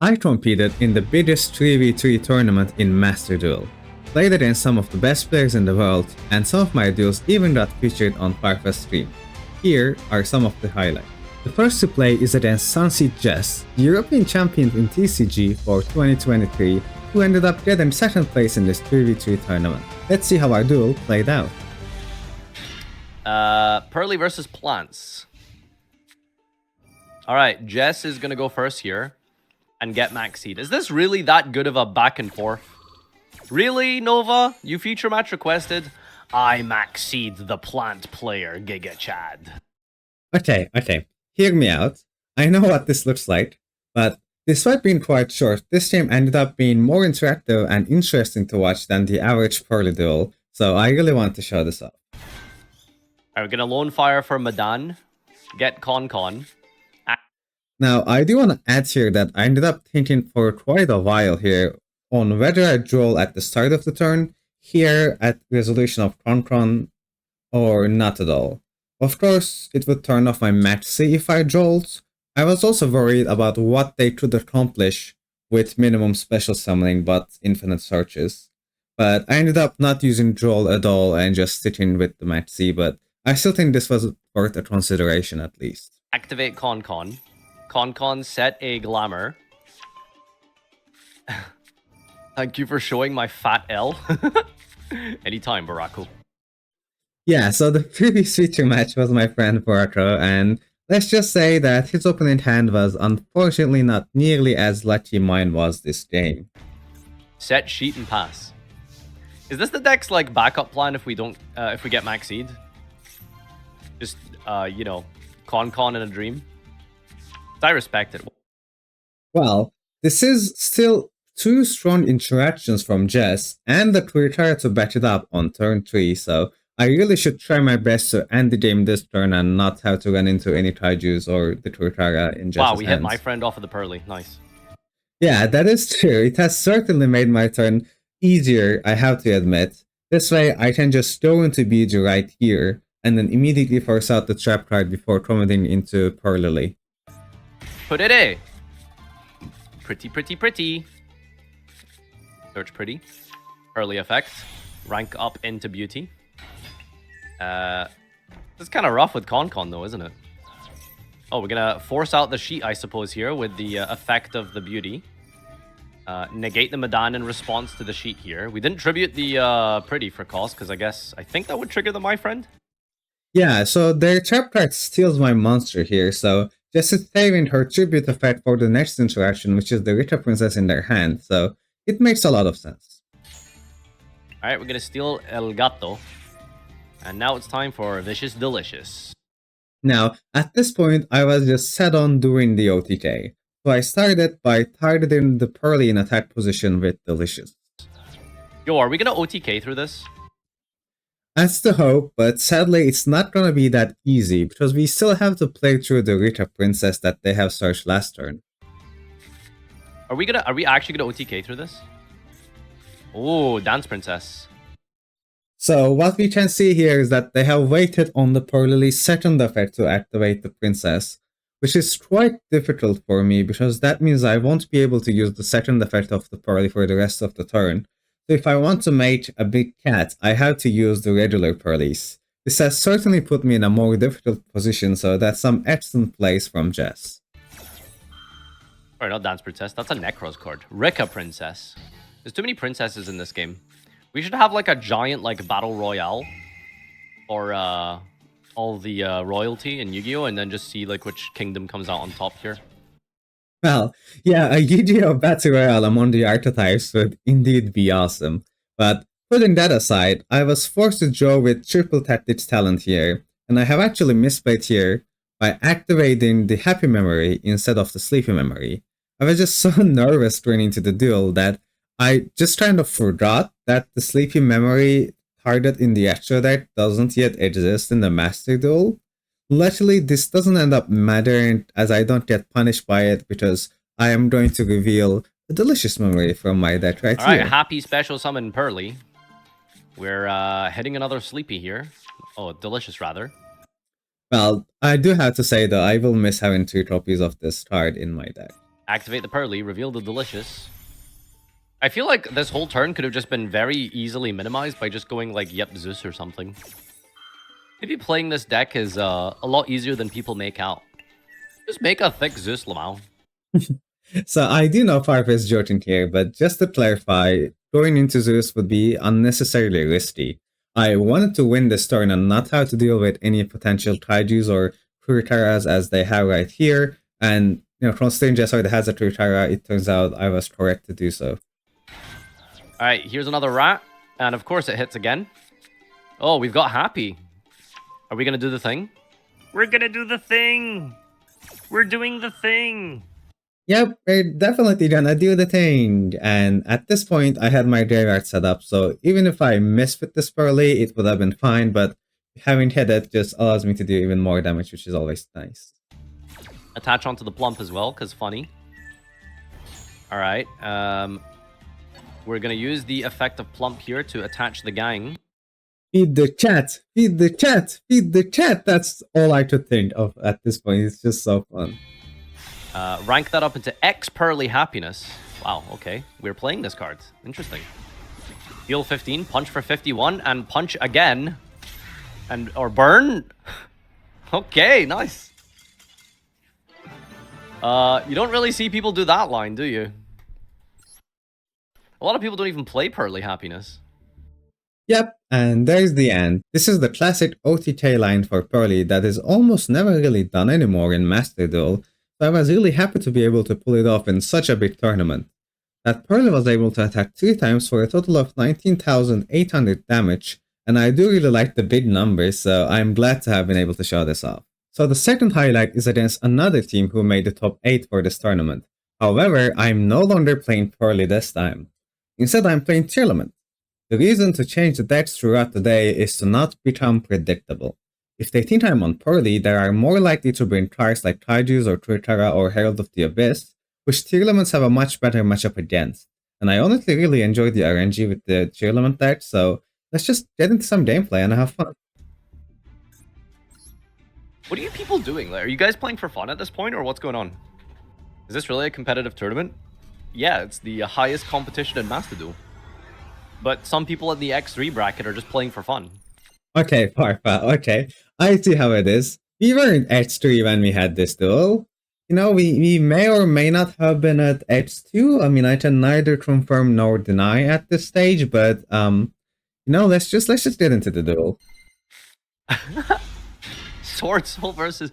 I competed in the biggest 3v3 tournament in Master Duel, played against some of the best players in the world, and some of my duels even got featured on Farfa's stream. Here are some of the highlights. The first to play is against Sunseed Jess, the European champion in TCG for 2023, who ended up getting second place in this 3v3 tournament. Let's see how our duel played out. Purrely versus Plants. Alright, Jess is gonna go first here and get max seed. Is this really that good of a back and forth? Really, Nova? You feature match requested? I max seed the plant player, Giga Chad. Okay. Hear me out. I know what this looks like, but despite being quite short, this game ended up being more interactive and interesting to watch than the average Purrely duel, so I really want to show this off. Alright, we're gonna lone fire for Madan, get Con. Now, I do want to add here that I ended up thinking for quite a while here on whether I duel at the start of the turn, here at resolution of Con, or not at all. Of course, it would turn off my match C if I dueled. I was also worried about what they could accomplish with minimum special summoning but infinite searches. But I ended up not using duel at all and just sticking with the match C, but I still think this was worth a consideration at least. Activate Con. Con set a glamour. Thank you for showing my fat L. Anytime, Barako. Yeah, so the previous feature match was my friend Farfa, and let's just say that his opponent hand was unfortunately not nearly as lucky mine was this game. Set sheet and pass. Is this the deck's like backup plan if we don't if we get max seed? Just you know, Con in a dream. I respect it. Well, this is still two strong interactions from Jess, and the Twitter to back it up on turn 3, so I really should try my best to end the game this turn and not have to run into any Taijus or the Twitter in Jess's Wow, we hands. hit my friend off of the Purrely. Nice. Yeah, that is true. It has certainly made my turn easier, I have to admit. This way, I can just go into BG right here, and then immediately force out the trap card before committing into Purrely. Put it in. Pretty. Search pretty. Early effect. Rank up into beauty. It's kind of rough with Con though, isn't it? Oh, we're gonna force out the sheet, I suppose, here with the effect of the beauty. Negate the Madan in response to the sheet here. We didn't tribute the pretty for cost, because I think that would trigger the my friend. Yeah, so their trap card steals my monster here, so Jess is saving her tribute effect for the next interaction, which is the Rita Princess in their hand, so it makes a lot of sense. Alright, we're gonna steal El Gato. And now it's time for Vicious Delicious. Now, at this point, I was just set on doing the OTK, so I started by targeting the Purrely in attack position with Delicious. Yo, are we gonna OTK through this? That's the hope, but sadly it's not gonna be that easy, because we still have to play through the Rita Princess that they have searched last turn. Are we actually gonna OTK through this? Oh, Dance Princess. So what we can see here is that they have waited on the Purrely's second effect to activate the Princess, which is quite difficult for me because that means I won't be able to use the second effect of the Purrely for the rest of the turn. So if I want to make a big cat, I have to use the regular Purrelys. This has certainly put me in a more difficult position, so that's some excellent plays from Jess. Alright, not Dance Princess, that's a Necros card. Rika Princess. There's too many princesses in this game. We should have like a giant like battle royale for all the royalty in Yu-Gi-Oh, and then just see like which kingdom comes out on top here. Well, yeah, a Yugioh Battle Royale among the archetypes would indeed be awesome. But putting that aside, I was forced to draw with triple tactics talent here, and I have actually misplayed here by activating the happy memory instead of the sleepy memory. I was just so nervous going into the duel that I just kind of forgot that the sleepy memory target in the extra deck doesn't yet exist in the Master Duel. Luckily, this doesn't end up mattering as I don't get punished by it because I am going to reveal a delicious memory from my deck right here. Alright, happy special summon Purrely. We're hitting another sleepy here. Oh, delicious rather. Well, I do have to say though, I will miss having 2 copies of this card in my deck. Activate the Purrely, reveal the Delicious. I feel like this whole turn could have just been very easily minimized by just going like Yep Zeus or something. Maybe playing this deck is a lot easier than people make out. Just make a thick Zeus Lamau. So I do know Farfa is joking here, but just to clarify, going into Zeus would be unnecessarily risky. I wanted to win this turn and not have to deal with any potential Kaijus or Kuritaras as they have right here, and considering Jess already has a Kuritara, it turns out I was correct to do so. Alright, here's another rat, and of course it hits again. Oh, we've got Happy. Are we gonna do the thing? We're gonna do the thing! We're doing the thing! Yep, we're definitely gonna do the thing. And at this point, I had my graveyard set up, so even if I missed with this Purrely, it would have been fine, but having hit it just allows me to do even more damage, which is always nice. Attach onto the Plump as well, because funny. Alright, we're gonna use the effect of Plump here to attach the gang. Feed the chat! Feed the chat! Feed the chat! That's all I could think of at this point. It's just so fun. Rank that up into X Purrely Happiness. Wow, okay. We're playing this card. Interesting. Heal 15, punch for 51, and punch again. Or burn? Okay, nice. You don't really see people do that line, do you? A lot of people don't even play Purrely Happiness. Yep, and there's the end. This is the classic OTK line for Purrely that is almost never really done anymore in Master Duel, so I was really happy to be able to pull it off in such a big tournament. That Purrely was able to attack 3 times for a total of 19,800 damage, and I do really like the big numbers, so I'm glad to have been able to show this off. So the second highlight is against another team who made the top 8 for this tournament. However, I'm no longer playing Purrely this time. Instead, I'm playing Tearlament. The reason to change the decks throughout the day is to not become predictable. If they think I'm on Purrely, they are more likely to bring cards like Kaijus or Kuritara or Herald of the Abyss, which Tearlaments have a much better matchup against. And I honestly really enjoy the RNG with the Tearlament deck, so let's just get into some gameplay and have fun. What are you people doing? Are you guys playing for fun at this point, or what's going on? Is this really a competitive tournament? Yeah, it's the highest competition in Master Duel. But some people in the X3 bracket are just playing for fun. Okay, Farfa, okay. I see how it is. We were in X3 when we had this duel. We may or may not have been at X2. I mean, I can neither confirm nor deny at this stage, but let's just get into the duel. Sword Soul versus...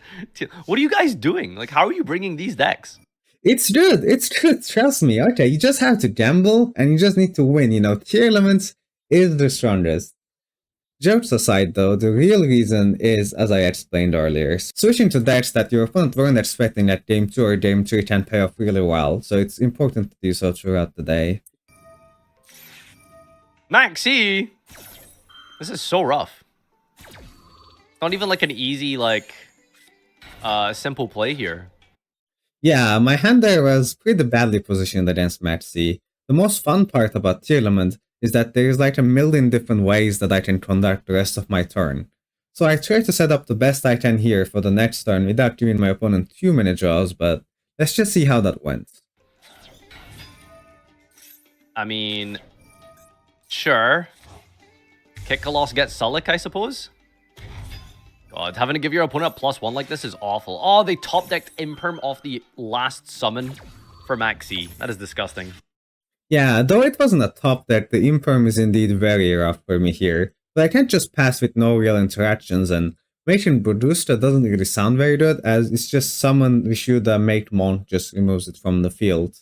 What are you guys doing? Like, how are you bringing these decks? It's good, trust me. Okay, you just have to gamble, and you just need to win. Tearlaments is the strongest. Jokes aside though, the real reason is, as I explained earlier, switching to decks that your opponent weren't expecting at Game 2 or Game 3 can pay off really well, so it's important to do so throughout the day. Maxi! This is so rough. It's not even like an easy, simple play here. Yeah, my hand there was pretty badly positioned against Maxi. The most fun part about Tearlament is that there's like a million different ways that I can conduct the rest of my turn. So I try to set up the best I can here for the next turn without giving my opponent too many draws, but let's just see how that went. I mean, sure. Kickalos gets Sulik, I suppose? God, having to give your opponent a +1 like this is awful. Oh, they top-decked Imperm off the last summon for Maxi. That is disgusting. Yeah, though it wasn't a top deck, the Imperm is indeed very rough for me here. But I can't just pass with no real interactions, and making Brudusta doesn't really sound very good, as it's just summon Vishuddha make Monk just removes it from the field.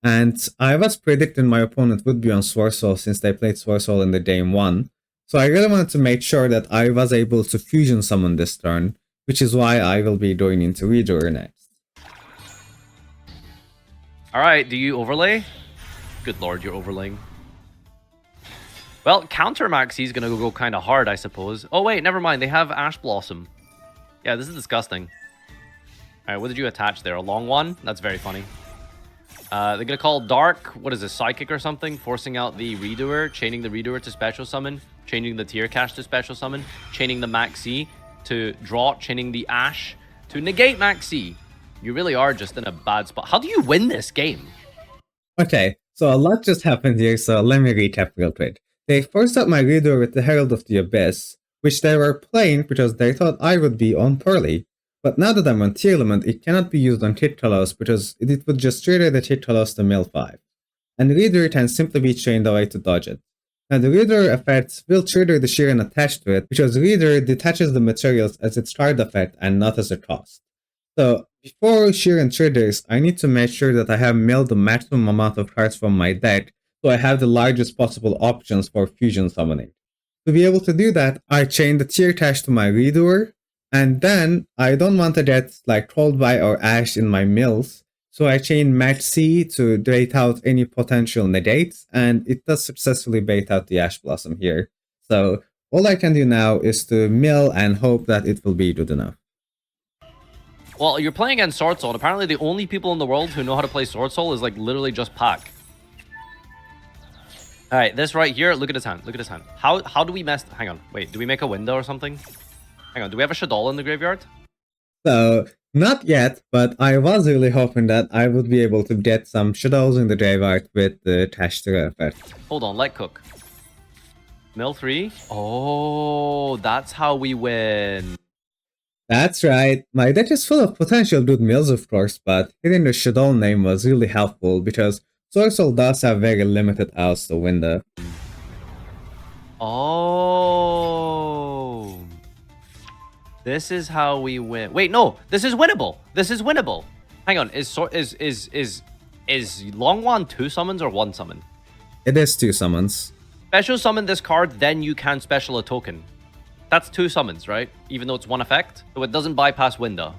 And I was predicting my opponent would be on Swarsoul since they played Swarsoul in the game 1, so I really wanted to make sure that I was able to fusion summon this turn, which is why I will be going into Redoer next. Alright, do you overlay? Good lord, you're overlaying. Well, counter Maxi is gonna go kind of hard, I suppose. Oh wait, never mind, they have Ash Blossom. Yeah, this is disgusting. Alright, what did you attach there? A long one? That's very funny. They're gonna call Dark, what is this, Psychic or something? Forcing out the Redoer, chaining the Redoer to special summon, chaining the Tear Cache to special summon, chaining the Maxi to draw, chaining the Ash to negate Maxi. You really are just in a bad spot. How do you win this game? Okay, so a lot just happened here, so let me recap real quick. They forced out my reader with the Herald of the Abyss, which they were playing because they thought I would be on Purrely. But now that I'm on Tearlament, it cannot be used on Kit Colors because it would just trigger the Kit Colors to mill 5. And the reader can simply be chained away to dodge it. Now the reader effect will trigger the Sheeran attached to it because reader detaches the materials as its card effect and not as a cost. So before Sheeran triggers, I need to make sure that I have milled the maximum amount of cards from my deck so I have the largest possible options for fusion summoning. To be able to do that, I chain the tier cache to my reader, and then I don't want to get like Cold by or Ash in my mills, so I chain Match C to bait out any potential negates, and it does successfully bait out the Ash Blossom here. So all I can do now is to mill and hope that it will be good enough. Well, you're playing against Sword Soul, and apparently the only people in the world who know how to play Sword Soul is like literally just Pac. Alright, this right here, look at his hand, look at his hand. How do we mess... Hang on, wait, do we make a window or something? Hang on, do we have a Shaddoll in the graveyard? So, not yet, but I was really hoping that I would be able to get some Shadows in the graveyard with the Tashtira effect. Hold on, let cook. Mill 3? Oh, that's how we win. That's right. My deck is full of potential good mills, of course, but hitting the Shadow name was really helpful because Sorcerer does have very limited outs to win the... Oh. This is how we win. Wait, no, this is winnable. This is winnable. Hang on, is Longwan 2 summons or 1 summon? It is 2 summons. Special summon this card, then you can special a token. That's 2 summons, right? Even though it's 1 effect, so it doesn't bypass window.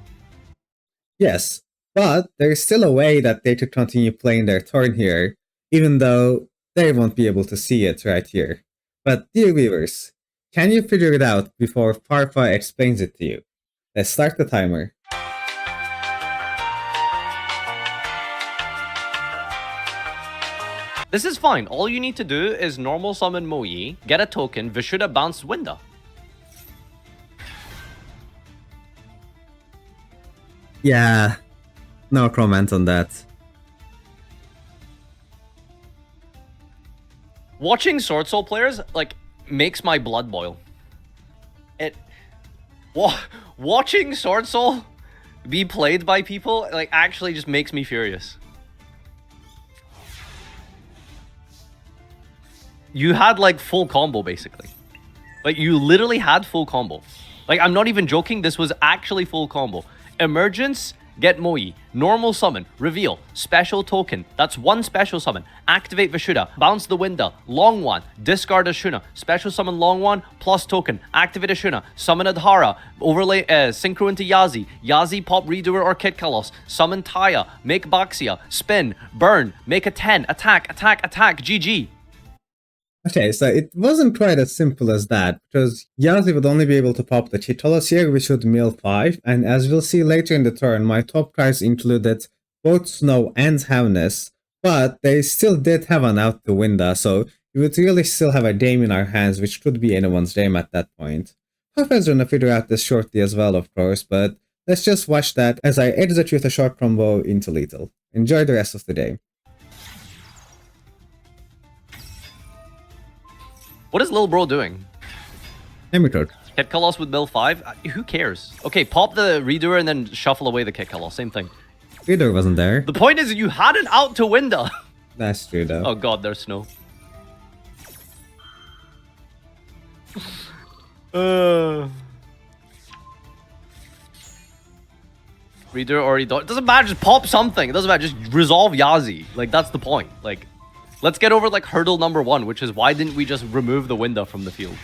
Yes, but there is still a way that they could continue playing their turn here, even though they won't be able to see it right here. But dear viewers, can you figure it out before Farfa explains it to you? Let's start the timer. This is fine. All you need to do is normal summon Moyi, get a token, Vishuddha bounce window. Yeah, no comment on that. Watching Sword Soul players, like, makes my blood boil. Watching Sword Soul be played by people, like, actually just makes me furious. You had, like, full combo, basically. Like, you literally had full combo. Like, I'm not even joking, this was actually full combo. Emergence, get Moyi. Normal summon, reveal, special token. That's 1 special summon. Activate Vishuddha, bounce the window. Long one, discard Ashuna. Special summon long one, plus token. Activate Ashuna, summon Adhara. Overlay synchro into Yazi. Yazi pop Redoer or Kit Kalos. Summon Taya, make Baxia. Spin, burn, make a 10. Attack, attack, attack, GG. Okay, so it wasn't quite as simple as that, because Yazi would only be able to pop the Chitolos here, which would mill 5, and as we'll see later in the turn, my top cards included both Snow and Heaviness, but they still did have an out the window, so we would really still have a game in our hands, which could be anyone's game at that point. Farfa's gonna figure out this shortly as well, of course, but let's just watch that as I execute a short combo into lethal. Enjoy the rest of the day. What is Lil Bro doing? Hemicode. Kit Kalos with mill 5? Who cares? Okay, pop the Redoer and then shuffle away the Kit Kalos. Same thing. Reader wasn't there. The point is you had it out to window. That's true though. Oh god, there's snow. Reader already don't. It doesn't matter, just pop something. It doesn't matter, just resolve Yazi. Like, that's the point. Like, let's get over, like, hurdle number 1, which is why didn't we just remove the window from the field?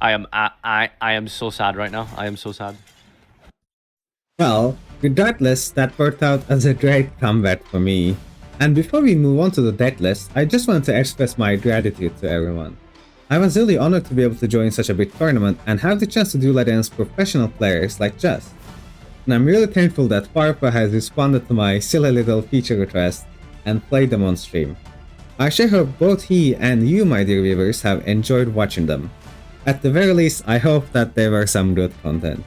I am so sad right now. I am so sad. Well, regardless, that worked out as a great comeback for me. And before we move on to the deck list, I just wanted to express my gratitude to everyone. I was really honored to be able to join such a big tournament and have the chance to duel against professional players like Jess. And I'm really thankful that Farfa has responded to my silly little feature request and played them on stream. I sure hope both he and you, my dear viewers, have enjoyed watching them. At the very least, I hope that they were some good content.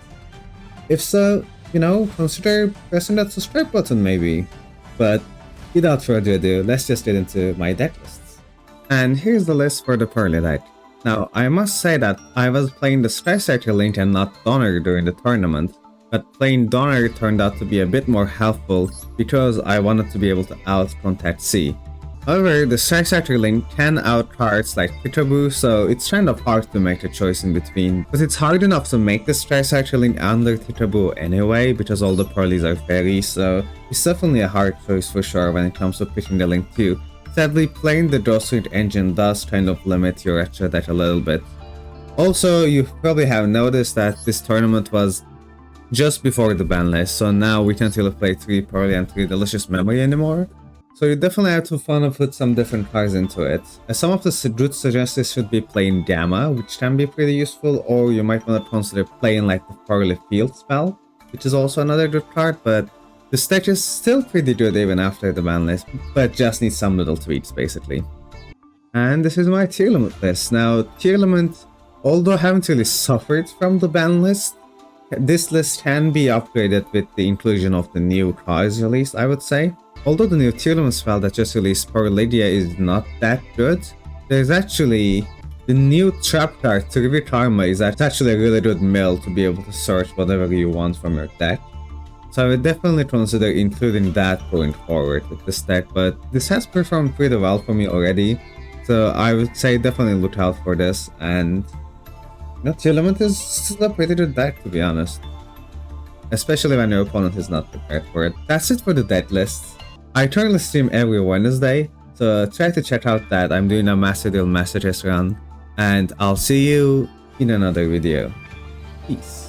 If so, you know, consider pressing that subscribe button maybe. But without further ado, let's just get into my deck lists. And here's the list for the Purrely deck. Now, I must say that I was playing the Skysearcher Link and not Donner during the tournament, but playing Donner turned out to be a bit more helpful because I wanted to be able to out-contact C. However, the Skysearcher Link can out cards like Peekaboo, so it's kind of hard to make the choice in between. But it's hard enough to make the Skysearcher Link under Peekaboo anyway, because all the Purrelys are fairies, so it's definitely a hard choice for sure when it comes to picking the Link too. Sadly, playing the Drawstring engine does kind of limit your extra deck a little bit. Also, you probably have noticed that this tournament was just before the ban list, so now we can't really play 3 Purrely and 3 Delicious Memory anymore. So you definitely have to fun and put some different cards into it. Some of the routes suggested should be playing Gamma, which can be pretty useful, or you might want to consider playing like the Purrely Field spell, which is also another good card, but this deck is still pretty good even after the ban list, but just needs some little tweaks basically. And this is my Tearlament list. Now, Tearlament, although I haven't really suffered from the ban list, this list can be upgraded with the inclusion of the new cards released, I would say. Although the new Tearlament spell that just released, Purrely is not that good, there's actually the new trap card, Trivia Karma, is actually a really good mill to be able to search whatever you want from your deck. So I would definitely consider including that going forward with this deck, but this has performed pretty well for me already, so I would say definitely look out for this, and you know, Tearlament is still a pretty good deck to be honest. Especially when your opponent is not prepared for it. That's it for the deck list. I currently stream every Wednesday, so try to check out that. I'm doing a Master Duel Master Chess run, and I'll see you in another video. Peace.